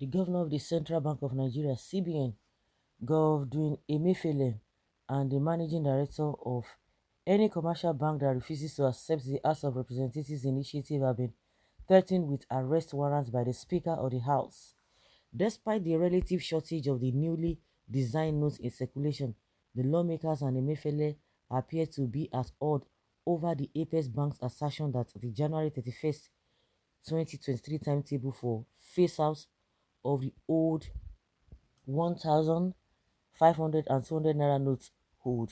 governor of the Central Bank of Nigeria, CBN, Gov. Emefiele, and the managing director of any commercial bank that refuses to accept the House of Representatives initiative have been threatened with arrest warrants by the Speaker of the House. Despite the relative shortage of the newly designed notes in circulation, the lawmakers and Emefiele appear to be at odds over the Apex Bank's assertion that the January 31st, 2023 timetable for phase-out of the old 1,500 and 200 naira notes hold.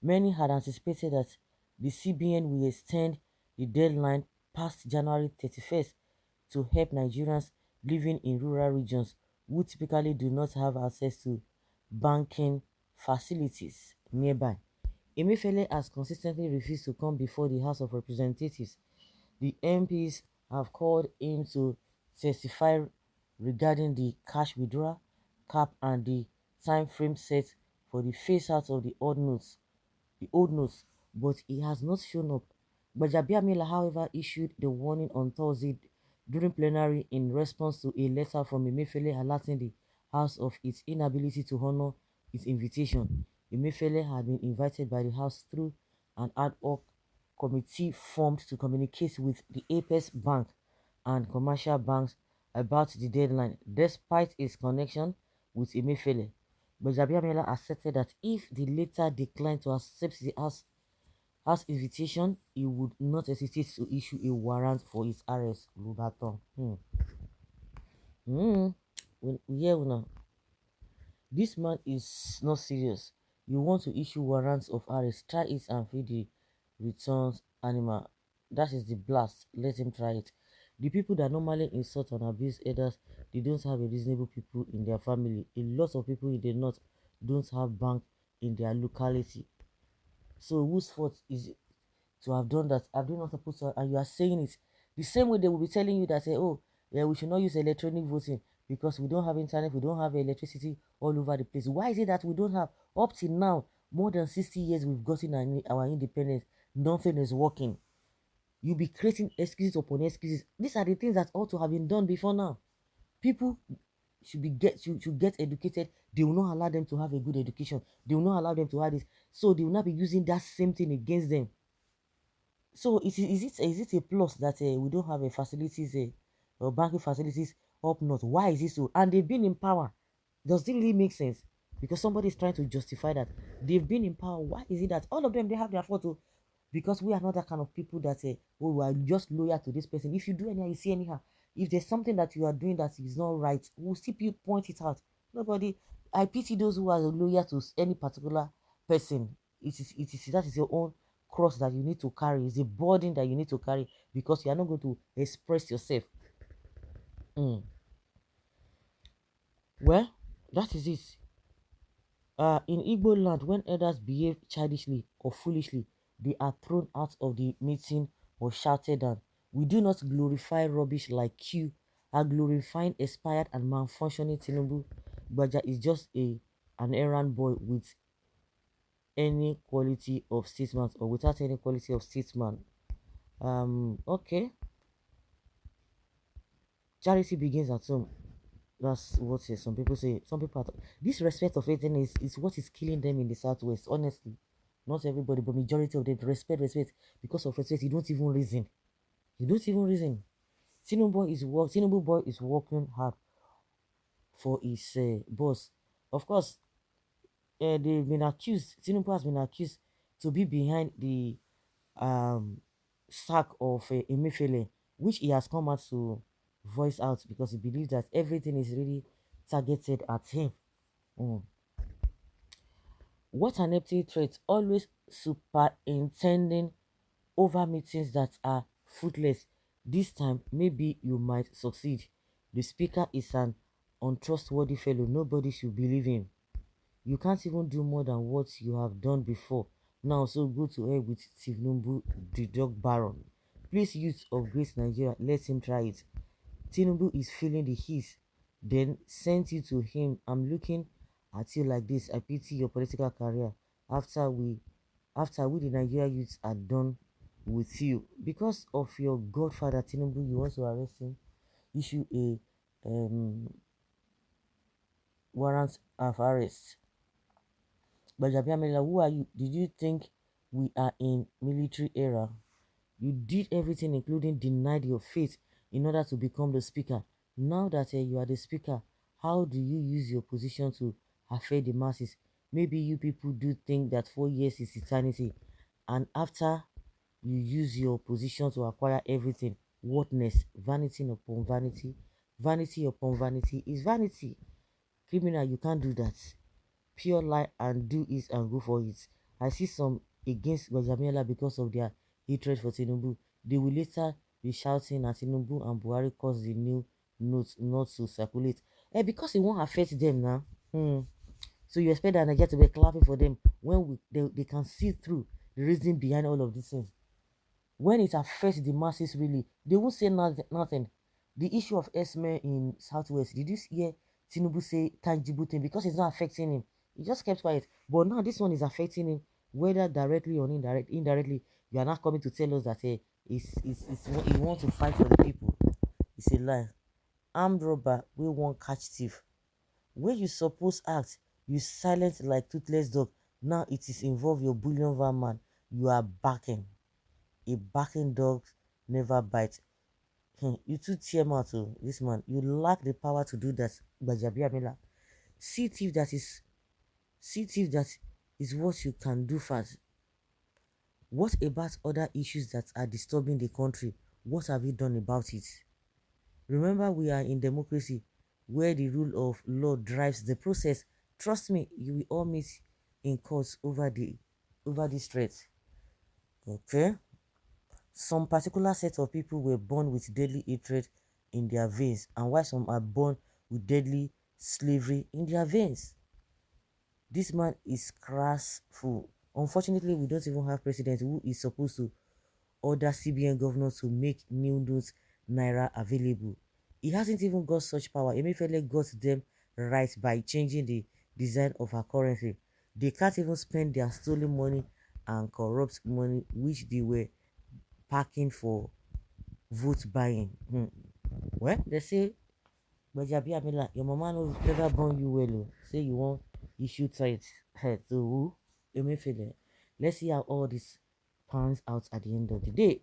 Many had anticipated that the CBN will extend the deadline past January 31st to help Nigerians living in rural regions who typically do not have access to banking facilities nearby. Emefiele has consistently refused to come before the House of Representatives. The MPs have called him to testify regarding the cash withdrawal cap and the time frame set for the phase out of the old notes, but he has not shown up. Gbajabiamila, however, issued the warning on Thursday during plenary in response to a letter from Emefiele alerting the House of its inability to honor its invitation. Emefiele had been invited by the House through an ad hoc committee formed to communicate with the Apex Bank and commercial banks about the deadline, despite its connection with Emefiele. Gbajabiamila asserted that if the latter declined to accept the House invitation, he would not hesitate to issue a warrant for his arrest. Lubaton. Yeah, now. This man is not serious. You want to issue warrants of arrest, try it and feed the returns animal. That is the blast. Let him try it. The people that normally insult and abuse others, they don't have a reasonable people in their family. A lot of people in the north don't have bank in their locality. So whose fault is it to have done that? Are they not supposed to? And you are saying it the same way they will be telling you that, oh, yeah, we should not use electronic voting because we don't have internet, we don't have electricity all over the place. Why is it that we don't have up till now? More than 60 years we've gotten our independence. Nothing is working. You'll be creating excuses upon excuses. These are the things that ought to have been done before now. People should get educated. They will not allow them to have a good education. They will not allow them to have this. So they will not be using that same thing against them. So is it a plus that we don't have a facilities or banking facilities up north? Why is it so? And they've been in power. Does it really make sense? Because somebody is trying to justify that they've been in power. Why is it that all of them they have their photo? Because we are not that kind of people that oh, we are just loyal to this person. If you do anyhow, you see anyhow. If there's something that you are doing that is not right, we'll still point it out. Nobody. I pity those who are loyal to any particular person. It is that is your own cross that you need to carry. It's a burden that you need to carry because you are not going to express yourself. Well, that is it. In Igbo land, when elders behave childishly or foolishly, they are thrown out of the meeting or shouted down. We do not glorify rubbish like Q are glorifying expired and malfunctioning Tinubu. Baja is just an errand boy with any quality of statesman or without any quality of statesman. Okay. Charity begins at home. That's what some people say. Some people this respect of everything is what is killing them in the southwest. Honestly, not everybody, but majority of them respect because of respect. You don't even reason. You don't even reason. Tinubu boy is working hard for his boss. Of course, they've been accused. Tinubu has been accused to be behind the um sack of Emefiele, which he has come out to voice out because he believes that everything is really targeted at him. Mm. What an empty threat, always superintending over meetings that are fruitless. This time, maybe you might succeed. The speaker is an untrustworthy fellow. Nobody should believe him. You can't even do more than what you have done before. Now, so go to hell with Tinubu, the dog baron. Please, youth of Great Nigeria, let him try it. Tinubu is feeling the heat, then sent you to him. I'm looking at you like this. I pity your political career after we the Nigeria youths are done with you. Because of your godfather Tinubu, you want to arrest him, issue a warrants of arrest. Gbajabiamila, who are you? Did you think we are in military era? You did everything, including denied your faith, in order to become the speaker. Now that you are the speaker, how do you use your position to affect the masses? Maybe you people do think that 4 years is eternity, and after you use your position to acquire everything, whatness, vanity upon vanity, vanity upon vanity is vanity. Criminal, you can't do that. Pure lie and do it and go for it. I see some against Gbajabiamila because of their hatred for Tinubu. They will later be shouting at Tinubu and Buhari cause the new notes not to circulate. Because it won't affect them now. So you expect that Nigeria to be clapping for them when they can see through the reason behind all of these things. When it affects the masses really, they won't say nothing. The issue of Esme in Southwest, did you hear Tinubu say tangible thing? Because it's not affecting him. He just kept quiet. But now this one is affecting him, whether directly or indirectly. You are not coming to tell us that he want to fight for the people. It's a lie. Armed robber, we won't catch thief. Where you suppose act, you silent like toothless dog. Now it is involve your bullion van man. You are backing. A barking dog never bites. You too tear mouth to this man. You lack the power to do that, Gbajabiamila. See thief that is see thief that is what you can do fast. What about other issues that are disturbing the country? What have you done about it? Remember, we are in democracy where the rule of law drives the process. Trust me, you will all meet in courts over this threat. Okay? Some particular set of people were born with deadly hatred in their veins, and while some are born with deadly slavery in their veins. This man is crassful. Unfortunately, we don't even have president who is supposed to order CBN governors to make new notes naira available. He hasn't even got such power. Emefiele got them right by changing the design of our currency. They can't even spend their stolen money and corrupt money which they were packing for vote buying. Well, they say, Gbajabiamila, your mama no never born you well. Oh. Say you want issue tight head to who? Emefiele. Let's see how all this pans out at the end of the day.